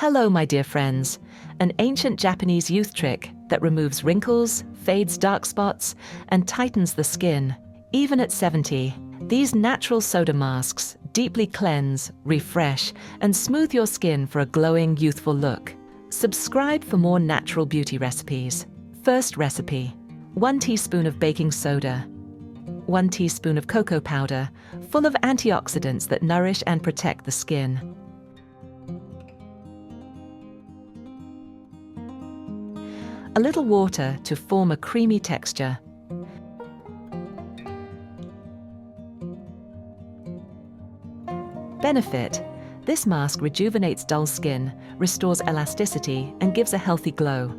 Hello, my dear friends. An ancient Japanese youth trick that removes wrinkles, fades dark spots, and tightens the skin. Even at 70, these natural soda masks deeply cleanse, refresh, and smooth your skin for a glowing, youthful look. Subscribe for more natural beauty recipes. First recipe: 1 teaspoon of baking soda, 1 teaspoon of cocoa powder, full of antioxidants that nourish and protect the skin. A little water to form a creamy texture. Benefit: this mask rejuvenates dull skin, restores elasticity, and gives a healthy glow.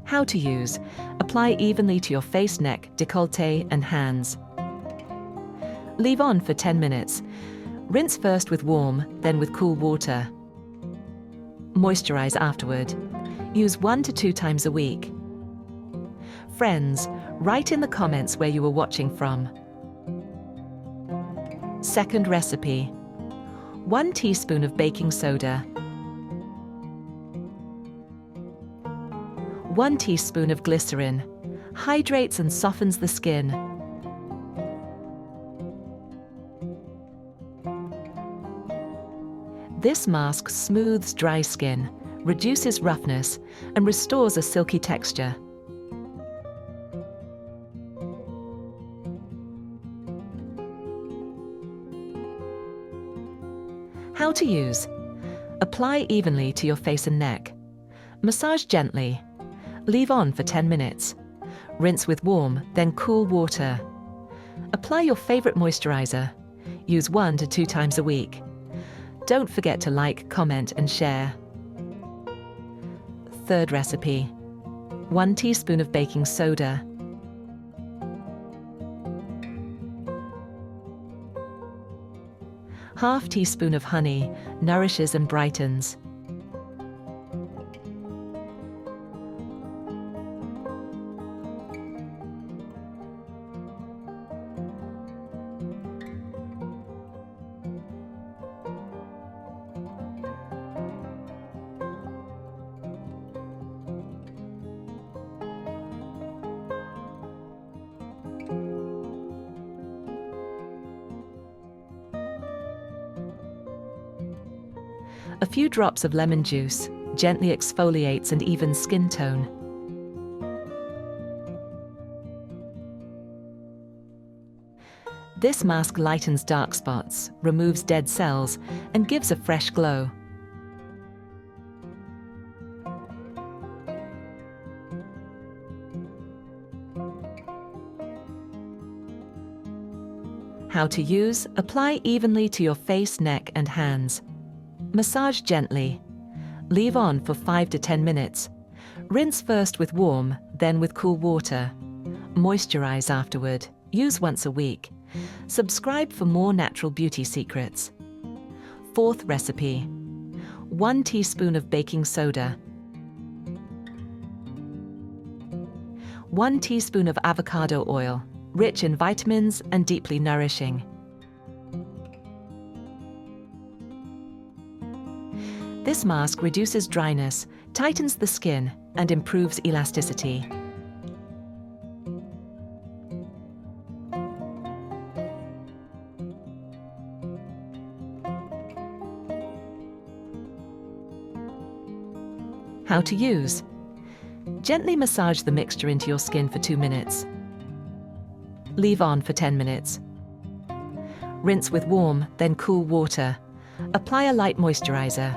How to use: apply evenly to your face, neck, décolleté, and hands. Leave on for 10 minutes. Rinse first with warm, then with cool water. Moisturize afterward. Use 1 to 2 times a week. Friends, write in the comments where you were watching from. Second recipe: 1 teaspoon of baking soda, 1 teaspoon of glycerin. Hydrates and softens the skin. This mask smooths dry skin, reduces roughness, and restores a silky texture. How to use: apply evenly to your face and neck. Massage gently. Leave on for 10 minutes. Rinse with warm, then cool water. Apply your favorite moisturizer. Use 1 to 2 times a week. Don't forget to like, comment, and share. Third recipe: 1 teaspoon of baking soda, 1/2 teaspoon of honey, nourishes and brightens. A few drops of lemon juice gently exfoliates and evens skin tone. This mask lightens dark spots, removes dead cells, and gives a fresh glow. How to use: apply evenly to your face, neck, and hands. Massage gently. Leave on for 5 to 10 minutes. Rinse first with warm, then with cool water. Moisturize afterward. Use once a week. Subscribe for more natural beauty secrets. Fourth recipe: 1 teaspoon of baking soda, 1 teaspoon of avocado oil, rich in vitamins and deeply nourishing. This mask reduces dryness, tightens the skin, and improves elasticity. How to use: gently massage the mixture into your skin for 2 minutes. Leave on for 10 minutes. Rinse with warm, then cool water. Apply a light moisturizer.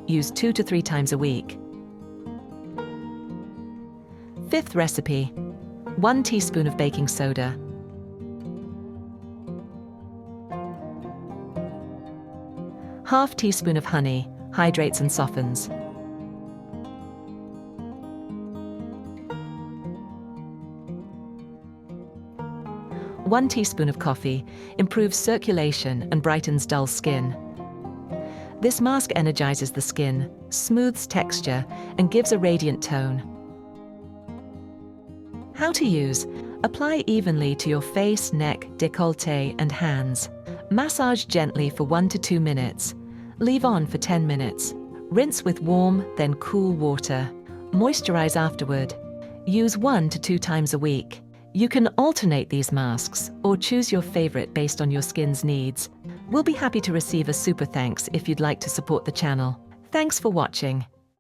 Use 2 to 3 times a week. Fifth recipe: 1 teaspoon of baking soda, 1/2 teaspoon of honey, hydrates and softens. One teaspoon of coffee improves circulation and brightens dull skin. This mask energizes the skin, smooths texture, and gives a radiant tone. How to use. Apply evenly to your face, neck, décolleté, and hands. Massage gently for 1 to 2 minutes. Leave on for 10 minutes. Rinse with warm, then cool water. Moisturize afterward. Use 1 to 2 times a week. You can alternate these masks or choose your favorite based on your skin's needs. We'll be happy to receive a super thanks if you'd like to support the channel. Thanks for watching.